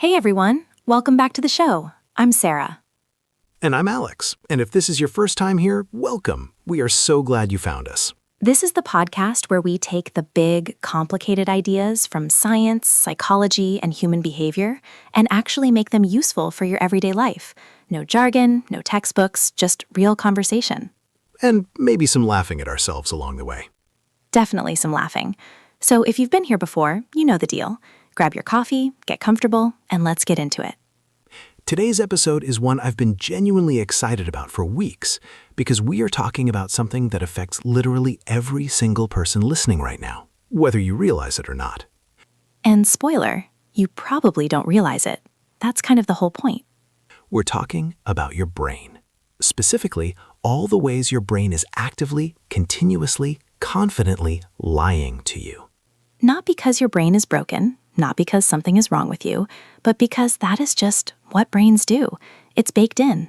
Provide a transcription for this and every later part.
Hey everyone, welcome back to the show. I'm Sarah. And I'm Alex, and if this is your first time here, welcome. We are so glad you found us. This is the podcast where we take the big, complicated ideas from science, psychology, and human behavior and actually make them useful for your everyday life. No jargon, no textbooks, just real conversation. And maybe some laughing at ourselves along the way. Definitely some laughing. So if you've been here before, you know the deal. Grab your coffee, get comfortable, and let's get into it. Today's episode is one I've been genuinely excited about for weeks because we are talking about something that affects literally every single person listening right now, whether you realize it or not. And spoiler, you probably don't realize it. That's kind of the whole point. We're talking about your brain. Specifically, all the ways your brain is actively, continuously, confidently lying to you. Not because your brain is broken, not because something is wrong with you, but because that is just what brains do. It's baked in.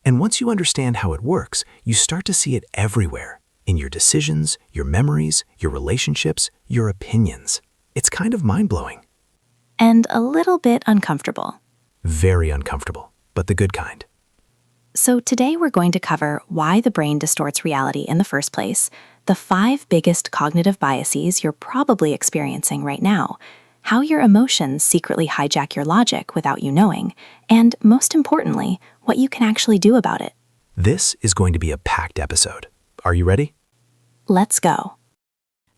And once you understand how it works, you start to see it everywhere, in your decisions, your memories, your relationships, your opinions. It's kind of mind-blowing. And a little bit uncomfortable. Very uncomfortable, but the good kind. So today we're going to cover why the brain distorts reality in the first place, the 5 biggest cognitive biases you're probably experiencing right now, how your emotions secretly hijack your logic without you knowing, and most importantly, what you can actually do about it. This is going to be a packed episode. Are you ready? Let's go.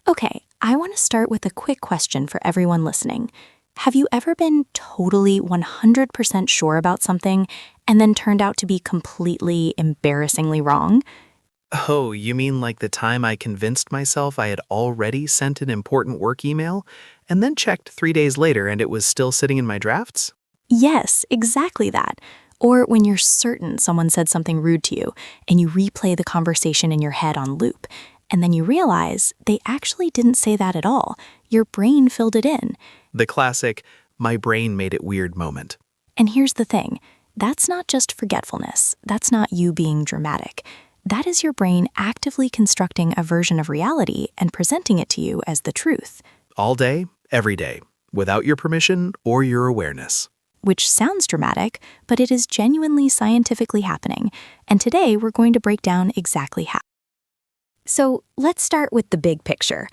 Okay, I want to start with a quick question for everyone listening. Have you ever been totally 100% sure about something and then turned out to be completely embarrassingly wrong? Oh, you mean like the time I convinced myself I had already sent an important work email and then checked 3 days later and it was still sitting in my drafts? Yes, exactly that. Or when you're certain someone said something rude to you and you replay the conversation in your head on loop, and then you realize they actually didn't say that at all. Your brain filled it in. The classic, my brain made it weird moment. And here's the thing, that's not just forgetfulness. That's not you being dramatic. That is your brain actively constructing a version of reality and presenting it to you as the truth. All day, every day, without your permission or your awareness. Which sounds dramatic, but it is genuinely scientifically happening. And today we're going to break down exactly how. So let's start with the big picture.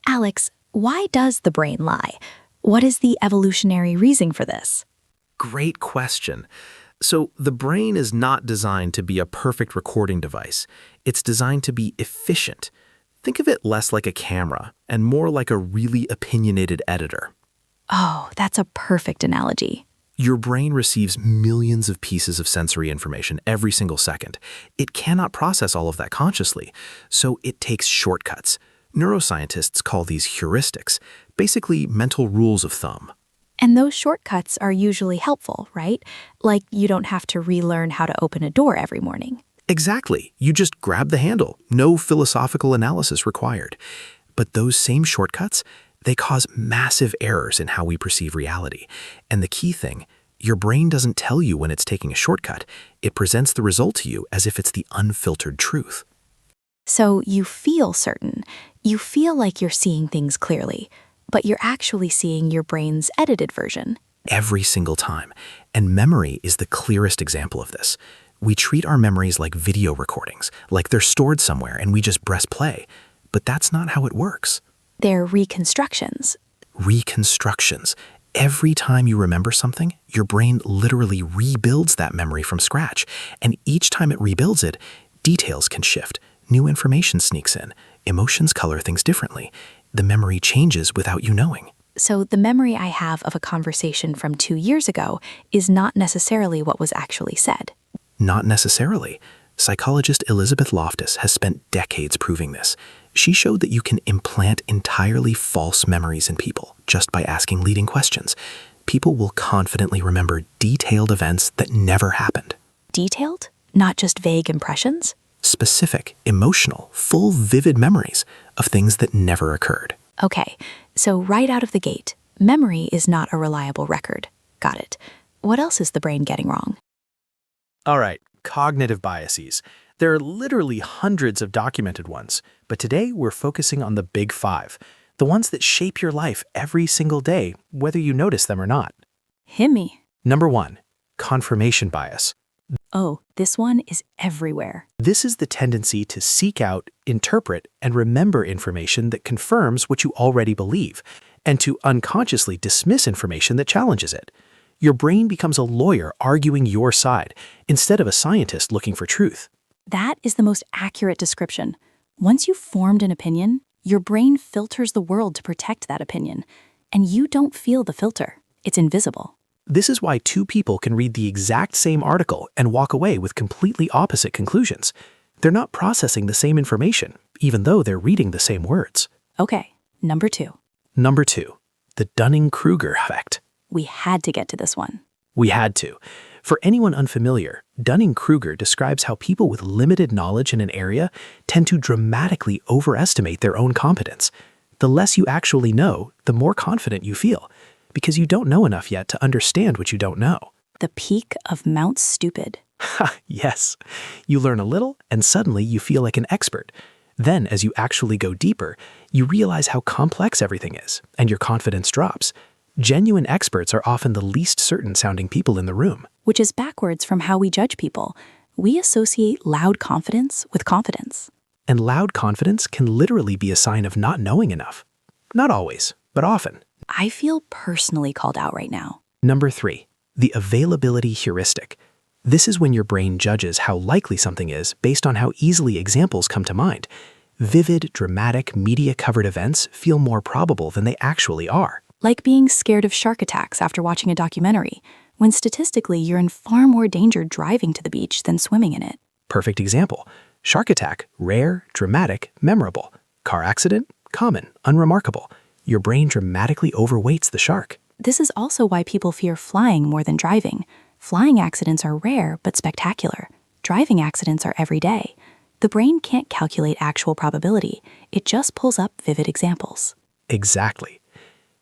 Alex, why does the brain lie? What is the evolutionary reason for this? Great question. So the brain is not designed to be a perfect recording device. It's designed to be efficient. Think of it less like a camera and more like a really opinionated editor. Oh, that's a perfect analogy. Your brain receives millions of pieces of sensory information every single second. It cannot process all of that consciously, so it takes shortcuts. Neuroscientists call these heuristics, basically mental rules of thumb. And those shortcuts are usually helpful, right? Like you don't have to relearn how to open a door every morning. Exactly. You just grab the handle. No philosophical analysis required. But those same shortcuts, they cause massive errors in how we perceive reality. And the key thing, your brain doesn't tell you when it's taking a shortcut. It presents the result to you as if it's the unfiltered truth. So you feel certain. You feel like you're seeing things clearly, but you're actually seeing your brain's edited version. Every single time. And memory is the clearest example of this. We treat our memories like video recordings, like they're stored somewhere and we just press play. But that's not how it works. They're reconstructions. Reconstructions. Every time you remember something, your brain literally rebuilds that memory from scratch. And each time it rebuilds it, details can shift. New information sneaks in. Emotions color things differently. The memory changes without you knowing. So the memory I have of a conversation from 2 years ago is not necessarily what was actually said. Not necessarily. Psychologist Elizabeth Loftus has spent decades proving this. She showed that you can implant entirely false memories in people just by asking leading questions. People will confidently remember detailed events that never happened. Detailed? Not just vague impressions? Specific, emotional, full, vivid memories of things that never occurred. Okay, so right out of the gate, memory is not a reliable record. Got it. What else is the brain getting wrong? All right, cognitive biases. There are literally hundreds of documented ones, but today we're focusing on the big 5, the ones that shape your life every single day, whether you notice them or not. Hit me. Number 1, confirmation bias. Oh, this one is everywhere. This is the tendency to seek out, interpret, and remember information that confirms what you already believe, and to unconsciously dismiss information that challenges it. Your brain becomes a lawyer arguing your side, instead of a scientist looking for truth. That is the most accurate description. Once you've formed an opinion, your brain filters the world to protect that opinion, and you don't feel the filter. It's invisible. This is why two people can read the exact same article and walk away with completely opposite conclusions. They're not processing the same information, even though they're reading the same words. Okay, number 2. Number 2, the Dunning-Kruger effect. We had to get to this one. We had to. For anyone unfamiliar, Dunning-Kruger describes how people with limited knowledge in an area tend to dramatically overestimate their own competence. The less you actually know, the more confident you feel, because you don't know enough yet to understand what you don't know. The peak of Mount Stupid. Yes. You learn a little, and suddenly you feel like an expert. Then, as you actually go deeper, you realize how complex everything is, and your confidence drops. Genuine experts are often the least certain-sounding people in the room. Which is backwards from how we judge people. We associate loud confidence with confidence. And loud confidence can literally be a sign of not knowing enough. Not always, but often. I feel personally called out right now. Number 3, the availability heuristic. This is when your brain judges how likely something is based on how easily examples come to mind. Vivid, dramatic, media-covered events feel more probable than they actually are. Like being scared of shark attacks after watching a documentary, when statistically you're in far more danger driving to the beach than swimming in it. Perfect example. Shark attack, rare, dramatic, memorable. Car accident, common, unremarkable. Your brain dramatically overweights the shark. This is also why people fear flying more than driving. Flying accidents are rare but spectacular. Driving accidents are every day. The brain can't calculate actual probability. It just pulls up vivid examples. Exactly.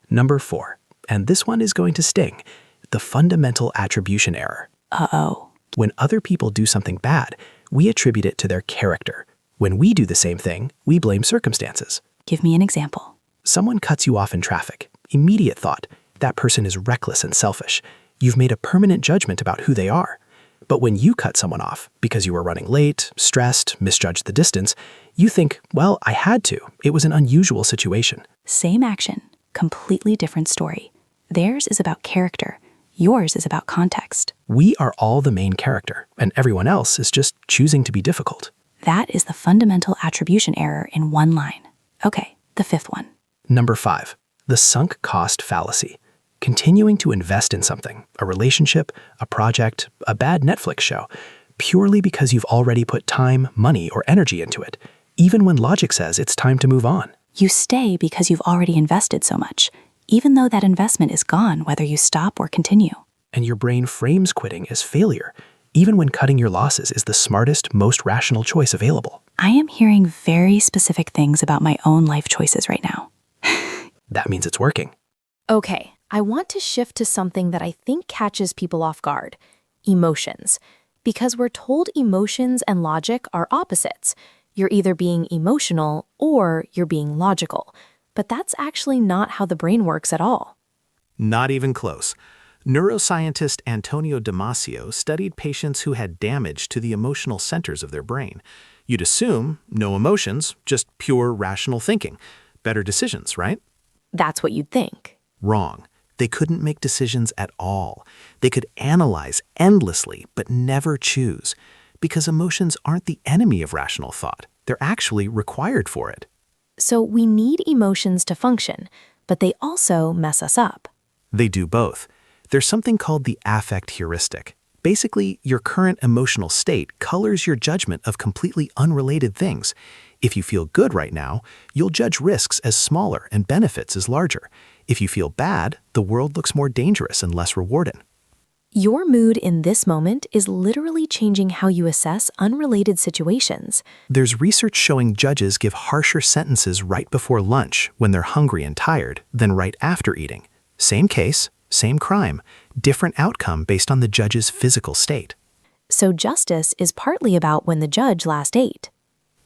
Number 4, and this one is going to sting, the fundamental attribution error. Uh-oh. When other people do something bad, we attribute it to their character. When we do the same thing, we blame circumstances. Give me an example. Someone cuts you off in traffic. Immediate thought, that person is reckless and selfish. You've made a permanent judgment about who they are. But when you cut someone off because you were running late, stressed, misjudged the distance, you think, well, I had to. It was an unusual situation. Same action, completely different story. Theirs is about character. Yours is about context. We are all the main character, and everyone else is just choosing to be difficult. That is the fundamental attribution error in one line. Okay, the 5th one. Number 5, the sunk cost fallacy. Continuing to invest in something, a relationship, a project, a bad Netflix show, purely because you've already put time, money, or energy into it, even when logic says it's time to move on. You stay because you've already invested so much, even though that investment is gone whether you stop or continue. And your brain frames quitting as failure, even when cutting your losses is the smartest, most rational choice available. I am hearing very specific things about my own life choices right now. That means it's working. Okay, I want to shift to something that I think catches people off guard: emotions. Because we're told emotions and logic are opposites. You're either being emotional or you're being logical. But that's actually not how the brain works at all. Not even close. Neuroscientist Antonio Damasio studied patients who had damage to the emotional centers of their brain. You'd assume no emotions, just pure rational thinking. Better decisions, right? That's what you'd think. Wrong. They couldn't make decisions at all. They could analyze endlessly, but never choose. Because emotions aren't the enemy of rational thought. They're actually required for it. So we need emotions to function, but they also mess us up. They do both. There's something called the affect heuristic. Basically, your current emotional state colors your judgment of completely unrelated things. If you feel good right now, you'll judge risks as smaller and benefits as larger. If you feel bad, the world looks more dangerous and less rewarding. Your mood in this moment is literally changing how you assess unrelated situations. There's research showing judges give harsher sentences right before lunch when they're hungry and tired than right after eating. Same case, same crime, different outcome based on the judge's physical state. So justice is partly about when the judge last ate.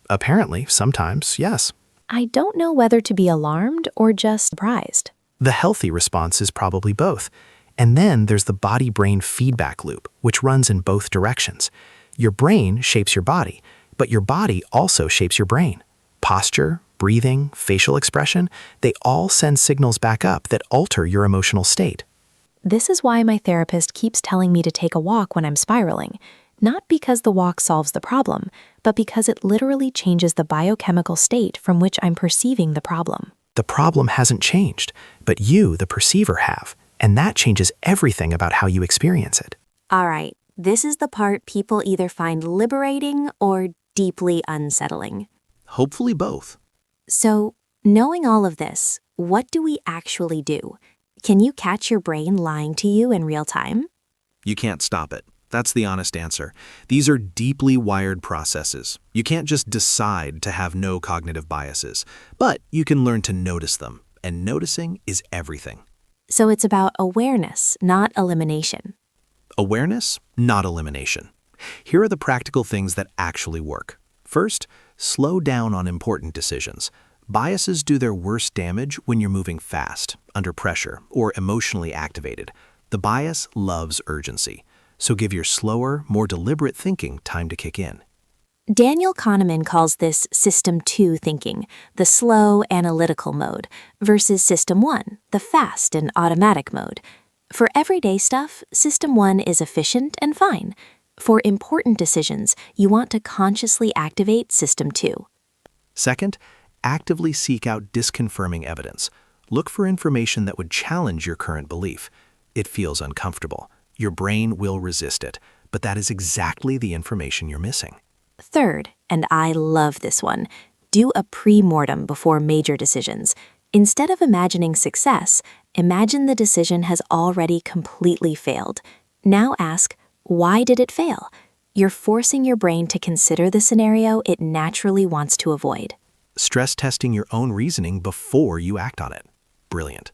Apparently, sometimes, yes. I don't know whether to be alarmed or just surprised. The healthy response is probably both. And then there's the body-brain feedback loop, which runs in both directions. Your brain shapes your body, but your body also shapes your brain. Posture, breathing, facial expression, they all send signals back up that alter your emotional state. This is why my therapist keeps telling me to take a walk when I'm spiraling. Not because the walk solves the problem, but because it literally changes the biochemical state from which I'm perceiving the problem. The problem hasn't changed, but you, the perceiver, have, and that changes everything about how you experience it. All right, this is the part people either find liberating or deeply unsettling. Hopefully both. So, knowing all of this, what do we actually do? Can you catch your brain lying to you in real time? You can't stop it. That's the honest answer. These are deeply wired processes. You can't just decide to have no cognitive biases, but you can learn to notice them, and noticing is everything. So it's about awareness, not elimination. Awareness, not elimination. Here are the practical things that actually work. First, slow down on important decisions. Biases do their worst damage when you're moving fast, under pressure, or emotionally activated. The bias loves urgency. So give your slower, more deliberate thinking time to kick in. Daniel Kahneman calls this System 2 thinking, the slow, analytical mode, versus System 1, the fast and automatic mode. For everyday stuff, System 1 is efficient and fine. For important decisions, you want to consciously activate System 2. Second, actively seek out disconfirming evidence. Look for information that would challenge your current belief. It feels uncomfortable. Your brain will resist it, but that is exactly the information you're missing. Third, and I love this one, do a pre-mortem before major decisions. Instead of imagining success, imagine the decision has already completely failed. Now ask, why did it fail? You're forcing your brain to consider the scenario it naturally wants to avoid. Stress testing your own reasoning before you act on it. Brilliant.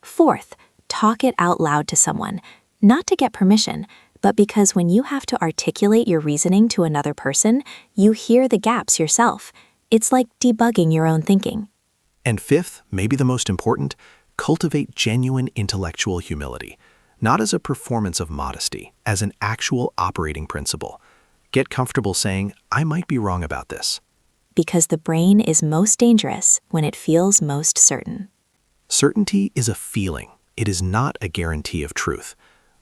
Fourth, talk it out loud to someone. Not to get permission, but because when you have to articulate your reasoning to another person, you hear the gaps yourself. It's like debugging your own thinking. And fifth, maybe the most important, cultivate genuine intellectual humility. Not as a performance of modesty, as an actual operating principle. Get comfortable saying, I might be wrong about this. Because the brain is most dangerous when it feels most certain. Certainty is a feeling. It is not a guarantee of truth.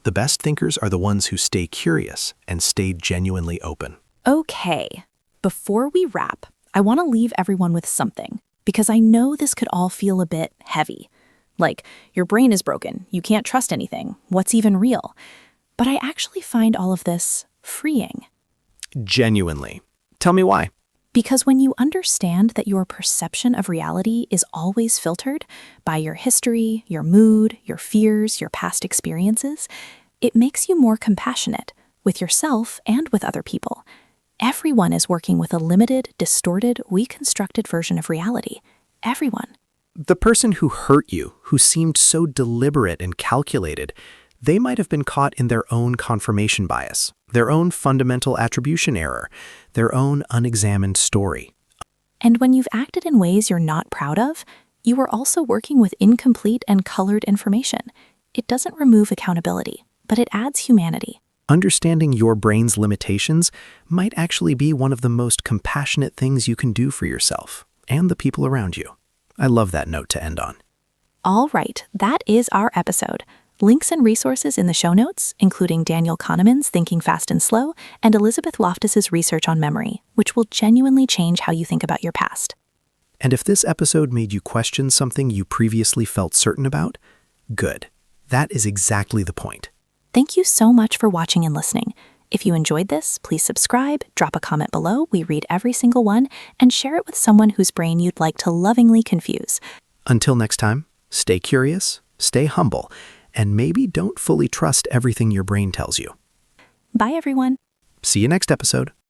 The best thinkers are the ones who stay curious and stay genuinely open. Okay, before we wrap, I want to leave everyone with something, because I know this could all feel a bit heavy. Like, your brain is broken, you can't trust anything, what's even real? But I actually find all of this freeing. Genuinely. Tell me why. Because when you understand that your perception of reality is always filtered by your history, your mood, your fears, your past experiences, it makes you more compassionate with yourself and with other people. Everyone is working with a limited, distorted, reconstructed version of reality. Everyone. The person who hurt you, who seemed so deliberate and calculated, they might have been caught in their own confirmation bias, their own fundamental attribution error, their own unexamined story. And when you've acted in ways you're not proud of, you are also working with incomplete and colored information. It doesn't remove accountability, but it adds humanity. Understanding your brain's limitations might actually be one of the most compassionate things you can do for yourself and the people around you. I love that note to end on. All right, that is our episode. Links and resources in the show notes, including Daniel Kahneman's Thinking Fast and Slow and Elizabeth Loftus's research on memory, which will genuinely change how you think about your past. And if this episode made you question something you previously felt certain about, good. That is exactly the point. Thank you so much for watching and listening. If you enjoyed this, please subscribe, drop a comment below, we read every single one, and share it with someone whose brain you'd like to lovingly confuse. Until next time, stay curious, stay humble, and maybe don't fully trust everything your brain tells you. Bye, everyone. See you next episode.